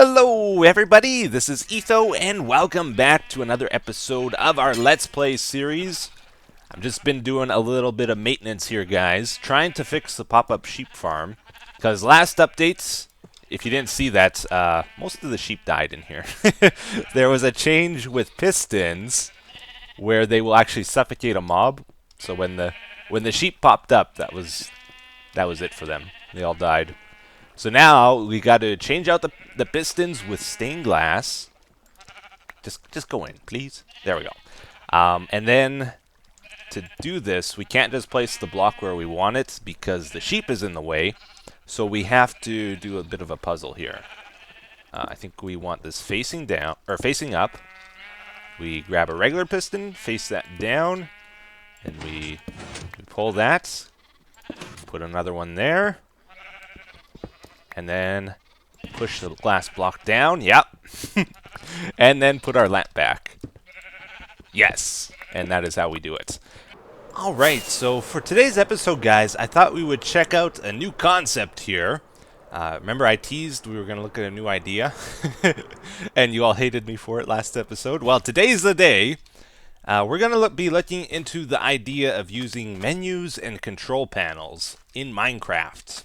Hello, everybody. This is Etho, and welcome back to another episode of our Let's Play series. I've just been doing a little bit of maintenance here, guys, trying to fix the pop-up sheep farm. Because last updates, if you didn't see that, most of the sheep died in here. There was a change with pistons where they will actually suffocate a mob. So when the sheep popped up, that was it for them. They all died. So now we got to change out the pistons with stained glass. Just go in, please. There we go. And then to do this, we can't just place the block where we want it because the sheep is in the way. So we have to do a bit of a puzzle here. I think we want this facing down or facing up. We grab a regular piston, face that down, and we pull that. Put another one there. And then push the glass block down. Yep. And then put our lamp back. Yes. And that is how we do it. Alright, so for today's episode, guys, I thought we would check out a new concept here. Remember I teased we were going to look at a new idea? And you all hated me for it last episode. Well, today's the day. We're going to be looking into the idea of using menus and control panels in Minecraft.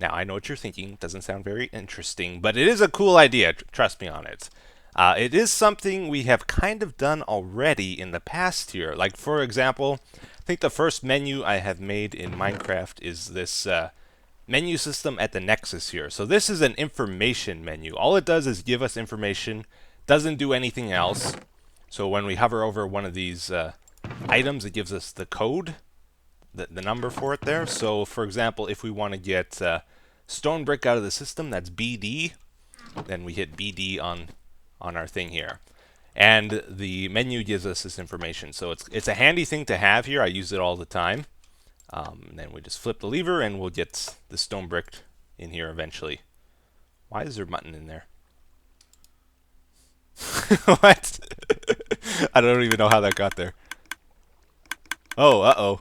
Now, I know what you're thinking. Doesn't sound very interesting, but it is a cool idea. Trust me on it. It is something we have kind of done already in the past here. Like, for example, I think the first menu I have made in Minecraft is this menu system at the Nexus here. So this is an information menu. All it does is give us information. Doesn't do anything else. So when we hover over one of these items, it gives us the code. The number for it there. So, for example, if we want to get stone brick out of the system, that's BD. Then we hit BD on our thing here. And the menu gives us this information. So it's a handy thing to have here. I use it all the time. Then we just flip the lever and we'll get the stone brick in here eventually. Why is there a button in there? What? I don't even know how that got there. Oh, uh-oh.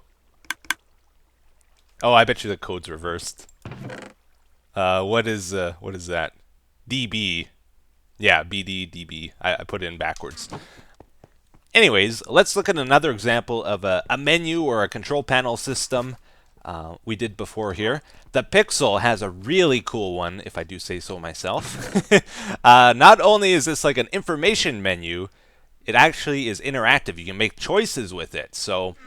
Oh, I bet you the code's reversed. What is that? DB. Yeah, BD, DB. I put it in backwards. Anyways, let's look at another example of a menu or a control panel system we did before here. The Pixel has a really cool one, if I do say so myself. Not only is this like an information menu, it actually is interactive. You can make choices with it. So,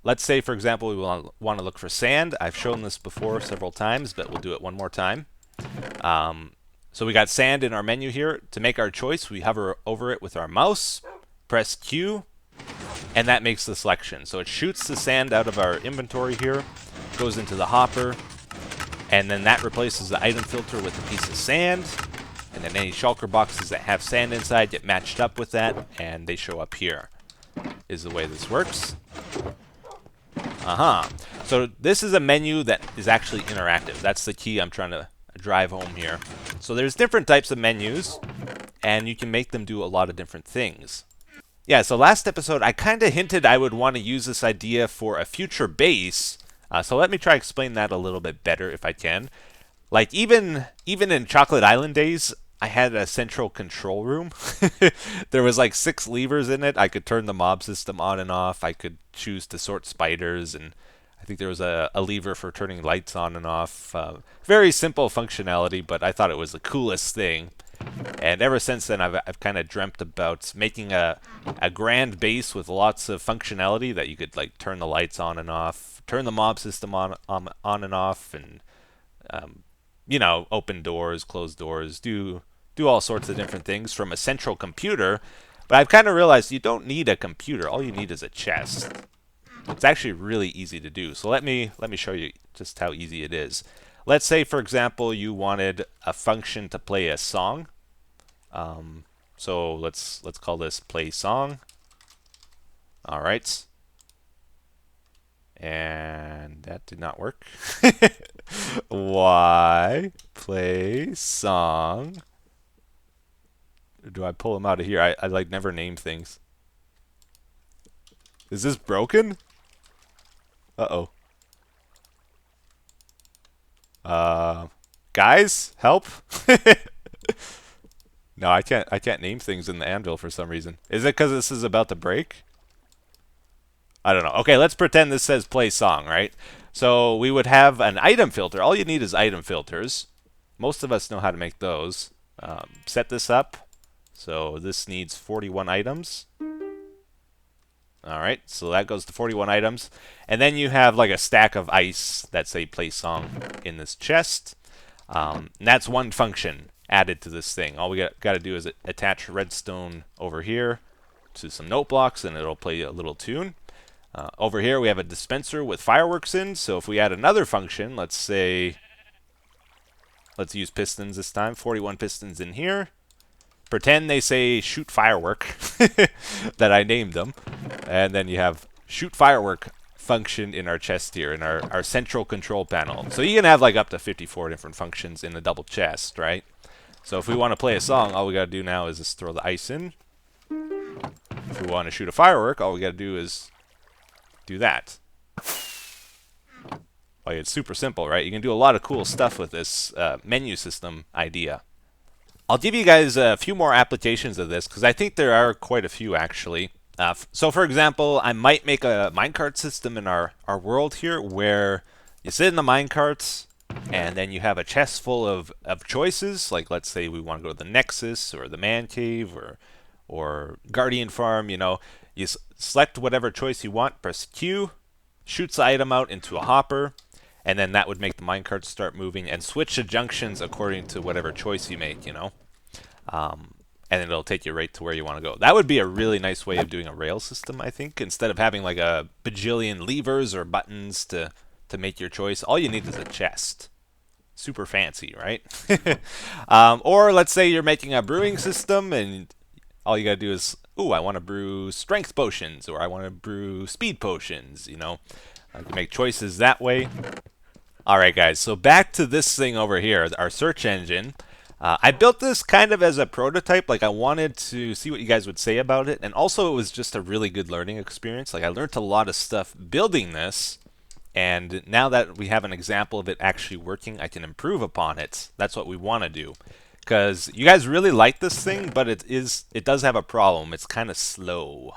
let's say, for example, we want to look for sand. I've shown this before several times, but we'll do it one more time. So we got sand in our menu here. To make our choice, we hover over it with our mouse, press Q, and that makes the selection. So it shoots the sand out of our inventory here, goes into the hopper, and then that replaces the item filter with a piece of sand. And then any shulker boxes that have sand inside get matched up with that, and they show up here, is the way this works. So this is a menu that is actually interactive. That's the key I'm trying to drive home here. So there's different types of menus, and you can make them do a lot of different things. Yeah, so last episode I kind of hinted I would want to use this idea for a future base. So let me try to explain that a little bit better if I can. Like even in Chocolate Island days, I had a central control room. There was like 6 levers in it. I could turn the mob system on and off. I could choose to sort spiders, and I think there was a lever for turning lights on and off. Very simple functionality, but I thought it was the coolest thing. And ever since then, I've kind of dreamt about making a grand base with lots of functionality that you could like turn the lights on and off, turn the mob system on and off, and you know, open doors, close doors, do all sorts of different things from a central computer. But I've kind of realized you don't need a computer. All you need is a chest. It's actually really easy to do. So let me show you just how easy it is. Let's say, for example, you wanted a function to play a song. So let's call this play song. All right. And that did not work. Why play song? Do I pull them out of here? I like never name things. Is this broken? Uh-oh. Guys, help! No, I can't. I can't name things in the anvil for some reason. Is it because this is about to break? I don't know. Okay, let's pretend this says play song, right? So we would have an item filter. All you need is item filters. Most of us know how to make those. Set this up. So this needs 41 items. All right, so that goes to 41 items. And then you have like a stack of ice that say play song in this chest. And that's one function added to this thing. All we got to do is attach redstone over here to some note blocks, and it'll play a little tune. Over here, we have a dispenser with fireworks in. So if we add another function, let's say, let's use pistons this time. 41 pistons in here. Pretend they say shoot firework, that I named them. And then you have shoot firework function in our chest here, in our central control panel. So you can have like up to 54 different functions in a double chest, right? So if we want to play a song, all we got to do now is just throw the ice in. If we want to shoot a firework, all we got to do is do that. Like, it's super simple, right? You can do a lot of cool stuff with this menu system idea. I'll give you guys a few more applications of this, because I think there are quite a few, actually. So, for example, I might make a minecart system in our world here, where you sit in the minecart, and then you have a chest full of choices. Like, let's say we want to go to the Nexus, or the Man Cave, or Guardian Farm, you know. You select whatever choice you want, press Q, shoots the item out into a hopper, and then that would make the minecart start moving and switch the junctions according to whatever choice you make, you know. And then it'll take you right to where you want to go. That would be a really nice way of doing a rail system, I think. Instead of having like a bajillion levers or buttons to make your choice, all you need is a chest. Super fancy, right? Or let's say you're making a brewing system, and all you gotta do is, ooh, I want to brew strength potions, or I want to brew speed potions, you know. You can make choices that way. Alright guys, so back to this thing over here, our search engine. I built this kind of as a prototype. Like, I wanted to see what you guys would say about it, and also it was just a really good learning experience. Like, I learned a lot of stuff building this, and now that we have an example of it actually working, I can improve upon it. That's what we want to do, because you guys really like this thing, but it does have a problem. It's kind of slow.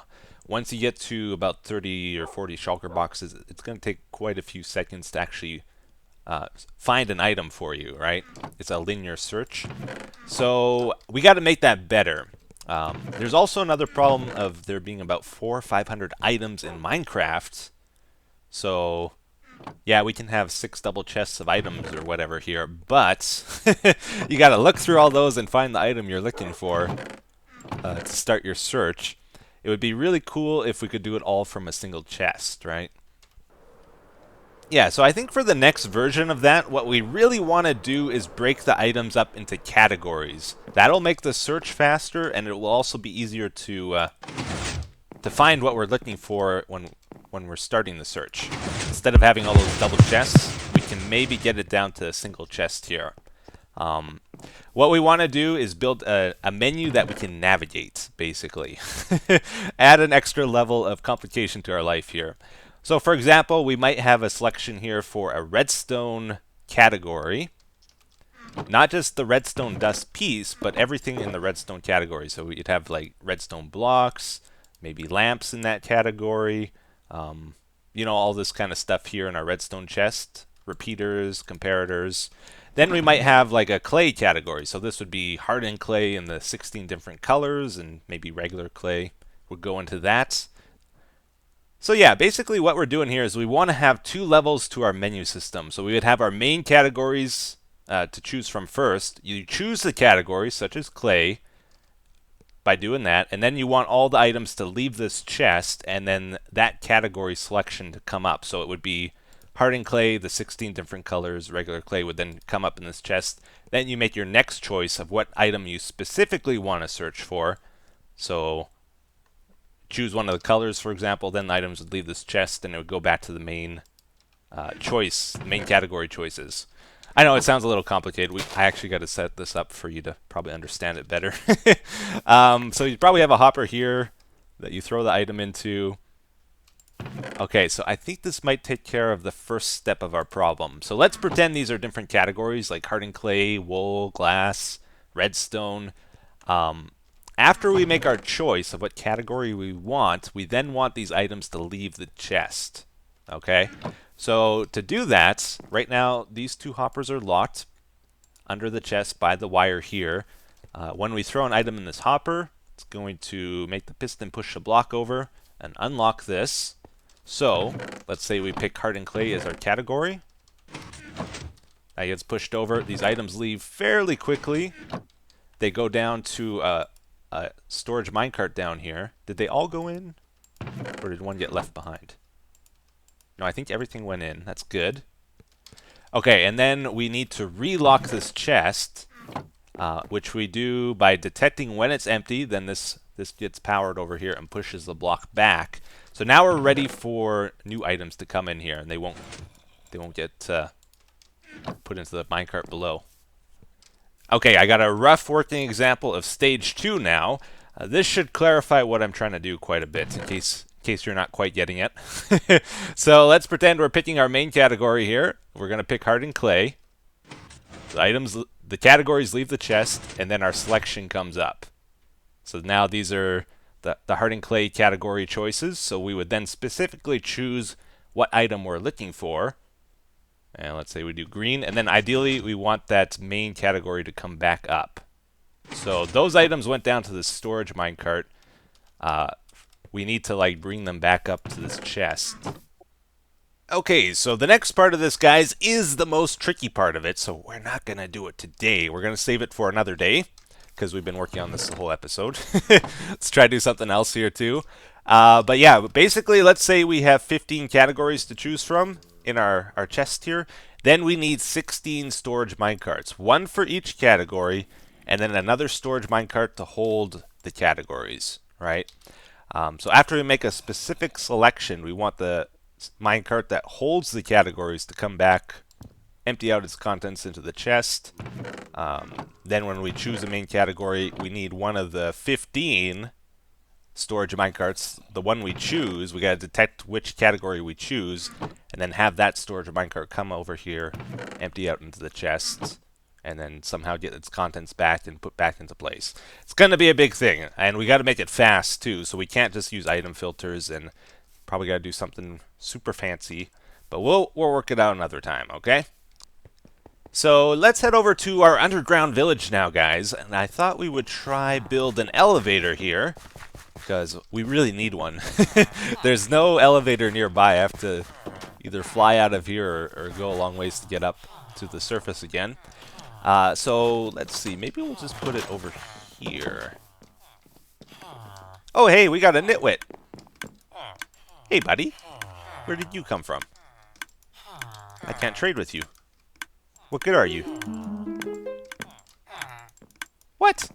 Once you get to about 30 or 40 shulker boxes, it's going to take quite a few seconds to actually find an item for you, right? It's a linear search. So we got to make that better. There's also another problem of there being about 400 or 500 items in Minecraft. So yeah, we can have 6 double chests of items or whatever here, but you got to look through all those and find the item you're looking for to start your search. It would be really cool if we could do it all from a single chest, right? Yeah, so I think for the next version of that, what we really want to do is break the items up into categories. That'll make the search faster, and it will also be easier to find what we're looking for when we're starting the search. Instead of having all those double chests, we can maybe get it down to a single chest here. What we want to do is build a menu that we can navigate, basically. Add an extra level of complication to our life here. So for example, we might have a selection here for a redstone category. Not just the redstone dust piece, but everything in the redstone category. So we'd have like redstone blocks, maybe lamps in that category. You know, all this kind of stuff here in our redstone chest. Repeaters, comparators. Then we might have like a clay category. So this would be hardened clay in the 16 different colors, and maybe regular clay would go into that. So yeah, basically what we're doing here is we want to have 2 levels to our menu system. So we would have our main categories to choose from first. You choose the category, such as clay, by doing that, and then you want all the items to leave this chest, and then that category selection to come up. So it would be hardened clay, the 16 different colors, regular clay would then come up in this chest. Then you make your next choice of what item you specifically want to search for. So choose one of the colors, for example, then the items would leave this chest, and it would go back to the main main category choices. I know it sounds a little complicated. I actually got to set this up for you to probably understand it better. So you probably have a hopper here that you throw the item into. Okay, so I think this might take care of the first step of our problem. So let's pretend these are different categories like hardened clay, wool, glass, redstone. Um, After we make our choice of what category we want, we then want these items to leave the chest. Okay? So to do that, right now these two hoppers are locked under the chest by the wire here. When we throw an item in this hopper, it's going to make the piston push a block over and unlock this. So let's say we pick hardened clay as our category. That gets pushed over. These items leave fairly quickly. They go down to a storage minecart down here. Did they all go in? Or did one get left behind? No, I think everything went in. That's good. Okay, and then we need to relock this chest, which we do by detecting when it's empty. Then this gets powered over here and pushes the block back. So now we're ready for new items to come in here, and they won't get put into the minecart below. Okay, I got a rough working example of stage 2 now. This should clarify what I'm trying to do quite a bit, in case you're not quite getting it. So let's pretend we're picking our main category here. We're going to pick hardened clay. The categories leave the chest, and then our selection comes up. So now these are the hardened clay category choices. So we would then specifically choose what item we're looking for. And let's say we do green, and then ideally we want that main category to come back up. So those items went down to the storage minecart. We need to bring them back up to this chest. Okay, so the next part of this, guys, is the most tricky part of it. So we're not going to do it today. We're going to save it for another day, because we've been working on this the whole episode. Let's try to do something else here too. But yeah, basically, let's say we have 15 categories to choose from in our chest here. Then we need 16 storage minecarts, one for each category, and then another storage minecart to hold the categories, right? So after we make a specific selection, we want the minecart that holds the categories to come back, empty out its contents into the chest. Then when we choose a main category, we need one of the 15 storage minecarts. The one we choose, we gotta detect which category we choose, and then have that storage minecart come over here, empty out into the chest, and then somehow get its contents back and put back into place. It's gonna be a big thing, and we gotta make it fast too, so we can't just use item filters, and probably gotta do something super fancy, but we'll work it out another time, okay? So let's head over to our underground village now, guys, and I thought we would try build an elevator here, because we really need one. There's no elevator nearby. I have to either fly out of here or go a long ways to get up to the surface again. So let's see. Maybe we'll just put it over here. Oh, hey, we got a nitwit. Hey, buddy. Where did you come from? I can't trade with you. What good are you? What?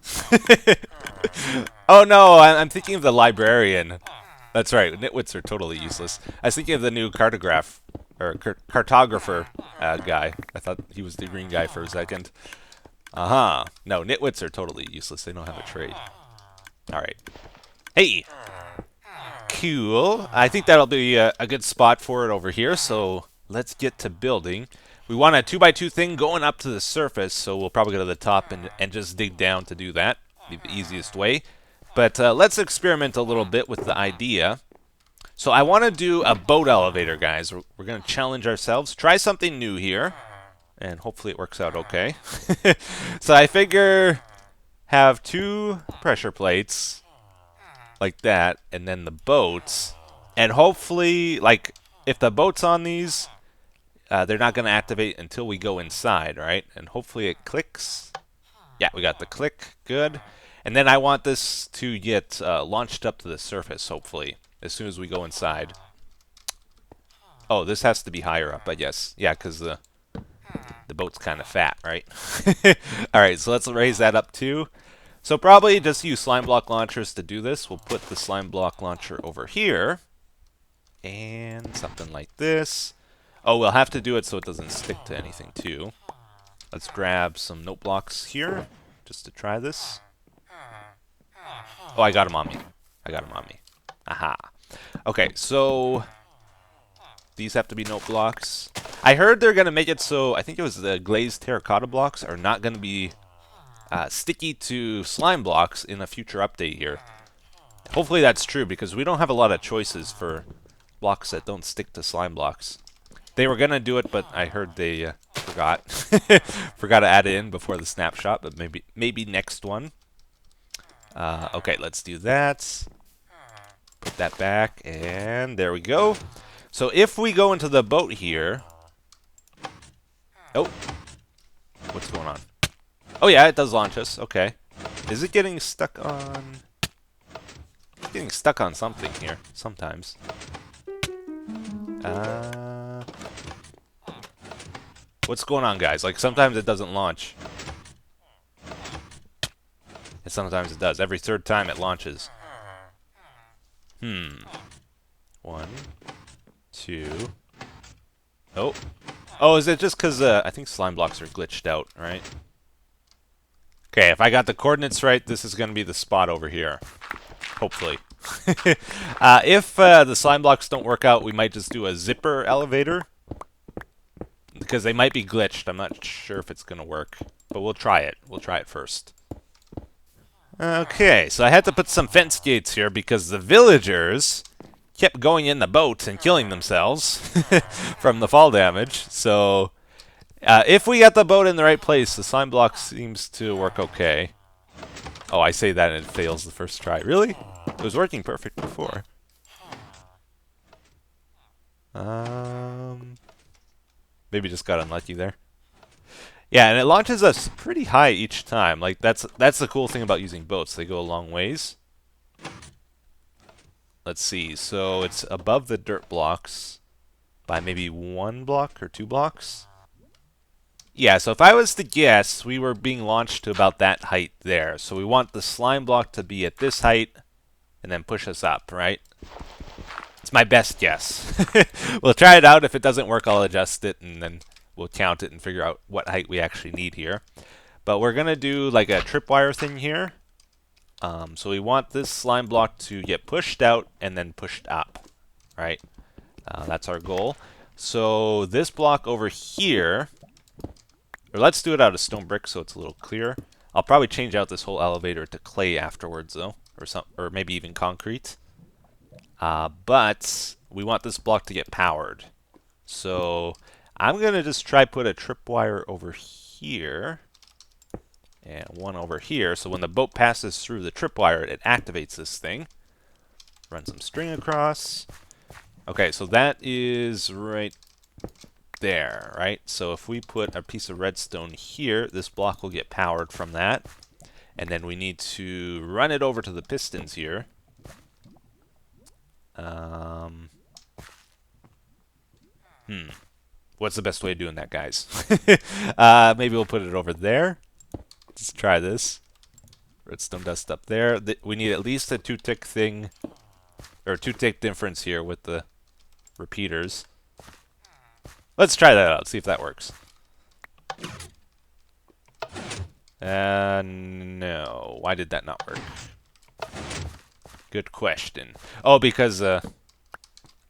Oh no, I'm thinking of the librarian. That's right, nitwits are totally useless. I was thinking of the new cartographer guy. I thought he was the green guy for a second. No, nitwits are totally useless. They don't have a trade. Alright. Hey! Cool. I think that'll be a good spot for it over here, so let's get to building. We want a 2x2 thing going up to the surface, so we'll probably go to the top and just dig down to do that. Be the easiest way. But let's experiment a little bit with the idea. So I want to do a boat elevator, guys. We're going to challenge ourselves. Try something new here. And hopefully it works out okay. So I figure have 2 pressure plates like that, and then the boats. And hopefully, if the boat's on these, they're not going to activate until we go inside, right? And hopefully it clicks. Yeah, we got the click. Good. And then I want this to get launched up to the surface, hopefully, as soon as we go inside. Oh, this has to be higher up, I guess. Yeah, because the boat's kind of fat, right? Alright, so let's raise that up too. So probably just use slime block launchers to do this. We'll put the slime block launcher over here. And something like this. Oh, we'll have to do it so it doesn't stick to anything too. Let's grab some note blocks here, just to try this. Oh, I got him on me. Aha. Okay, so These have to be note blocks. I heard they're going to make it so, I think it was the glazed terracotta blocks are not going to be sticky to slime blocks in a future update here. Hopefully that's true, because we don't have a lot of choices for blocks that don't stick to slime blocks. They were going to do it, but I heard they forgot. Forgot to add it in before the snapshot, but maybe next one. Okay, let's do that. Put that back, and there we go. So if we go into the boat here... Oh. What's going on? Oh yeah, it does launch us. Okay. Is it getting stuck on... It's getting stuck on something here, sometimes. What's going on, guys? Like, sometimes it doesn't launch. And sometimes it does. Every third time it launches. 1, 2... Oh. Oh, is it just because I think slime blocks are glitched out, right? Okay, if I got the coordinates right, this is going to be the spot over here. Hopefully. If the slime blocks don't work out, we might just do a zipper elevator. Because they might be glitched. I'm not sure if it's going to work. But we'll try it. We'll try it first. Okay, so I had to put some fence gates here because the villagers kept going in the boat and killing themselves from the fall damage. So if we got the boat in the right place, the slime block seems to work okay. Oh, I say that and it fails the first try. Really? It was working perfect before. Maybe just got unlucky there. Yeah, and it launches us pretty high each time. Like that's the cool thing about using boats. They go a long ways. Let's see. So it's above the dirt blocks by maybe 1 block or 2 blocks. Yeah, so if I was to guess, we were being launched to about that height there. So we want the slime block to be at this height and then push us up, right? It's my best guess. We'll try it out. If it doesn't work, I'll adjust it and then we'll count it and figure out what height we actually need here. But we're going to do like a tripwire thing here. So we want this slime block to get pushed out and then pushed up, right? That's our goal. So this block over here, or let's do it out of stone brick so it's a little clearer. I'll probably change out this whole elevator to clay afterwards though, or maybe even concrete. But we want this block to get powered. So I'm going to just try put a tripwire over here and one over here. So when the boat passes through the tripwire, it activates this thing. Run some string across. Okay, so that is right there, right? So if we put a piece of redstone here, this block will get powered from that. And then we need to run it over to the pistons here. What's the best way of doing that, guys? Maybe we'll put it over there. Let's try this. Redstone dust up there. We need at least a 2-tick thing, or 2-tick difference here with the repeaters. Let's try that out, see if that works. No. Why did that not work? Good question. Oh, because,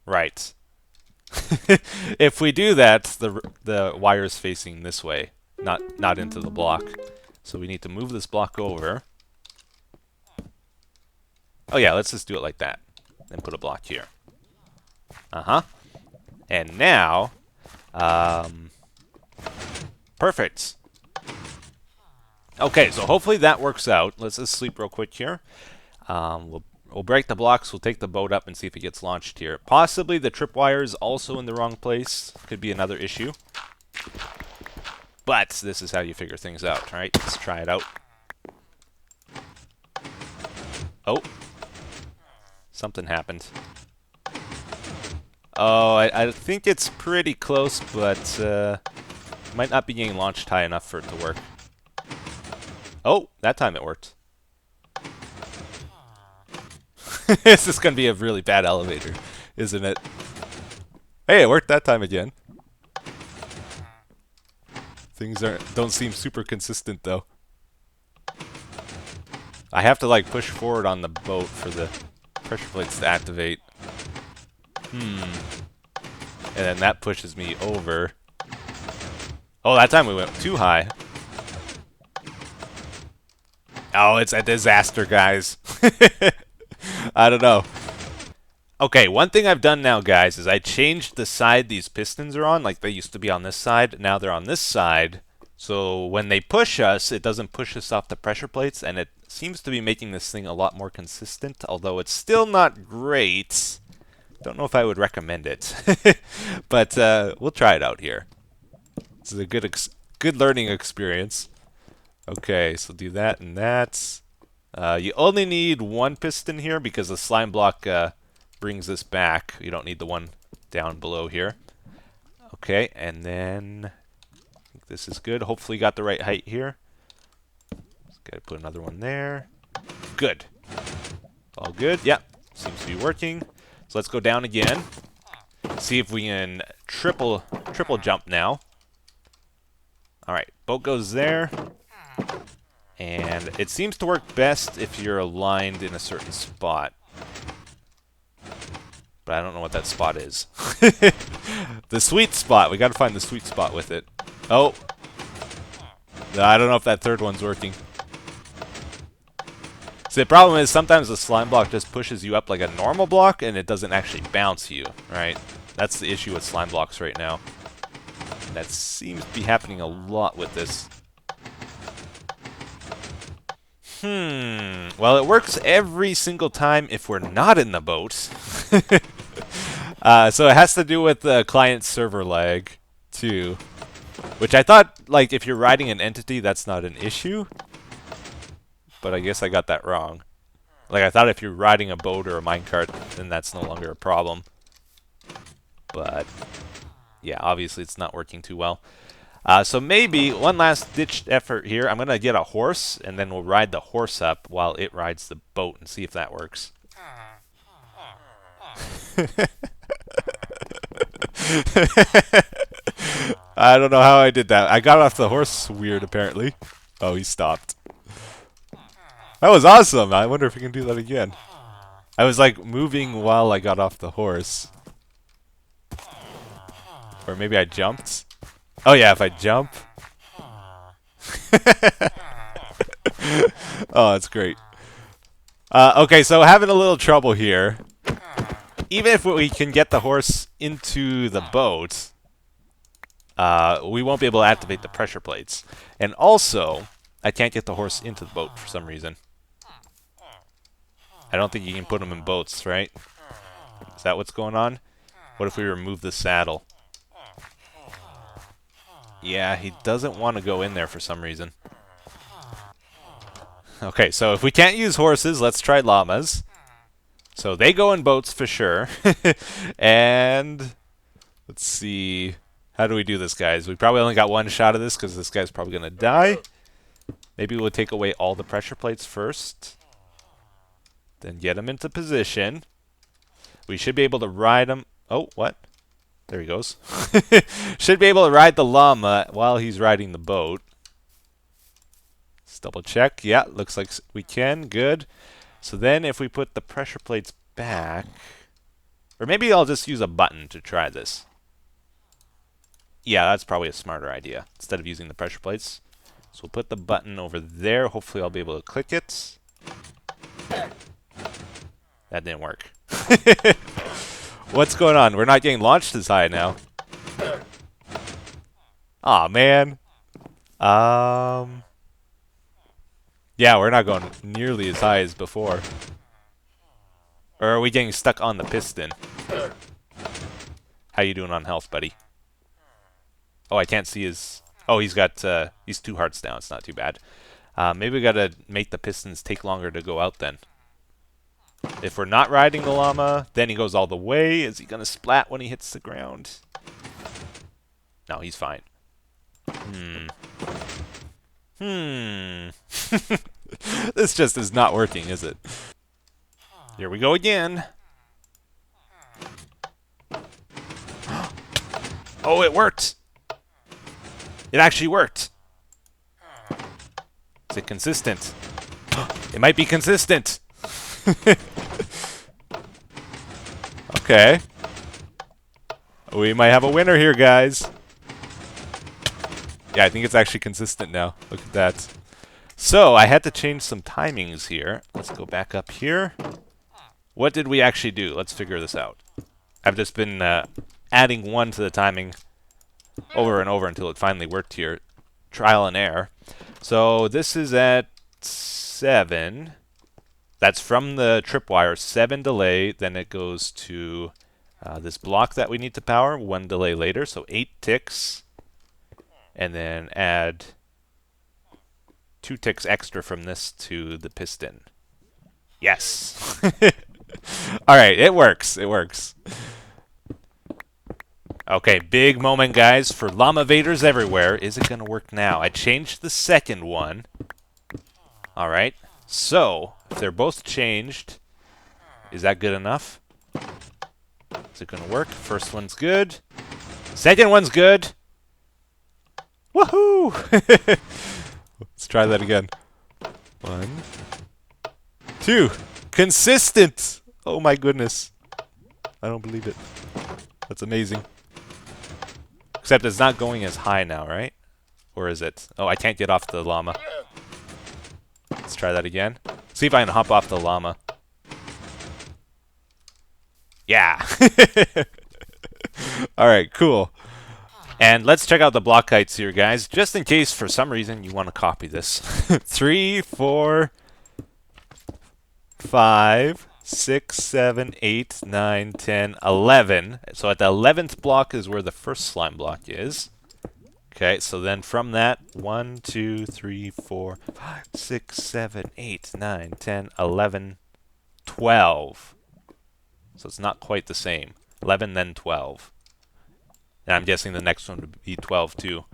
right. If we do that, the wire's facing this way, not into the block. So we need to move this block over. Oh yeah, let's just do it like that. Then put a block here. And now, perfect. Okay, so hopefully that works out. Let's just sleep real quick here. We'll break the blocks, we'll take the boat up and see if it gets launched here. Possibly the tripwire is also in the wrong place. Could be another issue. But this is how you figure things out, right? Let's try it out. Oh. Something happened. Oh, I think it's pretty close, but might not be getting launched high enough for it to work. Oh, that time it worked. This is going to be a really bad elevator, isn't it? Hey, it worked that time again. Things don't seem super consistent, though. I have to, like, push forward on the boat for the pressure plates to activate. And then that pushes me over. Oh, that time we went too high. Oh, it's a disaster, guys. I don't know. Okay, one thing I've done now, guys, is I changed the side these pistons are on. Like, they used to be on this side. Now they're on this side. So when they push us, it doesn't push us off the pressure plates, and it seems to be making this thing a lot more consistent, although it's still not great. Don't know if I would recommend it. But we'll try it out here. This is a good learning experience. Okay, so do that and that. You only need one piston here because the slime block brings this back. You don't need the one down below here. Okay, and then I think this is good. Hopefully got the right height here. Just gotta put another one there. Good. All good. Yep, seems to be working. So let's go down again. See if we can triple jump now. All right, boat goes there. And it seems to work best if you're aligned in a certain spot. But I don't know what that spot is. The sweet spot. We gotta find the sweet spot with it. Oh. I don't know if that third one's working. So the problem is sometimes the slime block just pushes you up like a normal block and it doesn't actually bounce you, right? That's the issue with slime blocks right now. And that seems to be happening a lot with this. Well, it works every single time if we're not in the boat. So it has to do with the client-server lag, too. Which I thought, like, if you're riding an entity, that's not an issue. But I guess I got that wrong. Like, I thought if you're riding a boat or a minecart, then that's no longer a problem. But, yeah, obviously it's not working too well. So maybe one last ditched effort here. I'm going to get a horse, and then we'll ride the horse up while it rides the boat and see if that works. I don't know how I did that. I got off the horse weird, apparently. Oh, he stopped. That was awesome. I wonder if we can do that again. I was, like, moving while I got off the horse. Or maybe I jumped. Oh yeah, if I jump. Oh, that's great. Okay, so having a little trouble here. Even if we can get the horse into the boat, we won't be able to activate the pressure plates. And also, I can't get the horse into the boat for some reason. I don't think you can put them in boats, right? Is that what's going on? What if we remove the saddle? Yeah, he doesn't want to go in there for some reason. Okay, so if we can't use horses, let's try llamas. So they go in boats for sure. And let's see. How do we do this, guys? We probably only got one shot of this because this guy's probably going to die. Maybe we'll take away all the pressure plates first. Then get him into position. We should be able to ride him. Oh, what? There he goes. Should be able to ride the llama while he's riding the boat. Let's double check. Yeah, looks like we can. Good. So then if we put the pressure plates back... Or maybe I'll just use a button to try this. Yeah, that's probably a smarter idea. Instead of using the pressure plates. So we'll put the button over there. Hopefully I'll be able to click it. That didn't work. What's going on? We're not getting launched as high now. Aw, man. Yeah, we're not going nearly as high as before. Or are we getting stuck on the piston? How you doing on health, buddy? Oh, I can't see his... Oh, he's got... he's 2 hearts down. It's not too bad. Maybe we gotta make the pistons take longer to go out then. If we're not riding the llama, then he goes all the way. Is he gonna splat when he hits the ground? No, he's fine. This just is not working, is it? Here we go again. Oh, it worked! It actually worked! Is it consistent? It might be consistent! Okay. We might have a winner here, guys. Yeah, I think it's actually consistent now. Look at that. So, I had to change some timings here. Let's go back up here. What did we actually do? Let's figure this out. I've just been adding 1 to the timing over and over until it finally worked here. Trial and error. So, this is at 7. That's from the tripwire. 7 delay. Then it goes to this block that we need to power. 1 delay later. So, 8 ticks. And then add 2 ticks extra from this to the piston. Yes. Alright, it works. It works. Okay, big moment, guys, for llama vaders everywhere. Is it going to work now? I changed the second one. Alright, so, if they're both changed, is that good enough? Is it going to work? First one's good. Second one's good. Woohoo! Let's try that again. 1, 2. Consistent! Oh my goodness. I don't believe it. That's amazing. Except it's not going as high now, right? Or is it? Oh, I can't get off the llama. Let's try that again. See if I can hop off the llama. Yeah! Alright, cool. And let's check out the block heights here, guys, just in case for some reason you want to copy this. 3, 4, 5, 6, 7, 8, 9, 10, 11. So at the 11th block is where the first slime block is. Okay, so then from that, 1, 2, 3, 4, 5, 6, 7, 8, 9, 10, 11, 12. So it's not quite the same. 11, then 12. And I'm guessing the next one would be 12 too.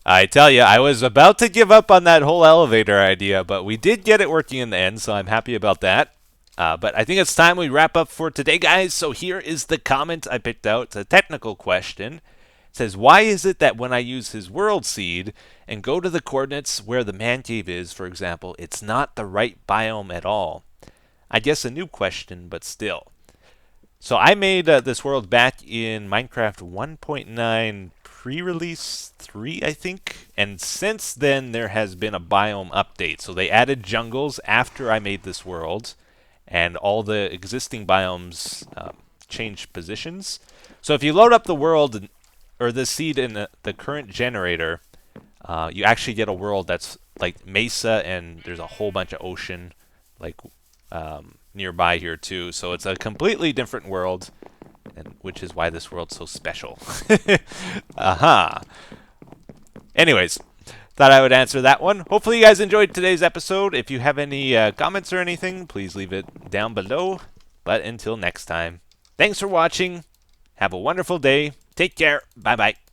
I tell you, I was about to give up on that whole elevator idea, but we did get it working in the end, so I'm happy about that. But I think it's time we wrap up for today, guys. So here is the comment I picked out. It's a technical question. It says, why is it that when I use his world seed and go to the coordinates where the man cave is, for example, it's not the right biome at all? I guess a new question, but still. So I made this world back in Minecraft 1.9 pre-release 3, I think. And since then, there has been a biome update. So they added jungles after I made this world. And all the existing biomes changed positions. So if you load up the world, or the seed in the current generator, you actually get a world that's like mesa, and there's a whole bunch of ocean like nearby here too. So it's a completely different world, and which is why this world's so special. Aha. Anyways, thought I would answer that one. Hopefully you guys enjoyed today's episode. If you have any comments or anything, please leave it down below. But until next time, thanks for watching. Have a wonderful day. Take care. Bye-bye.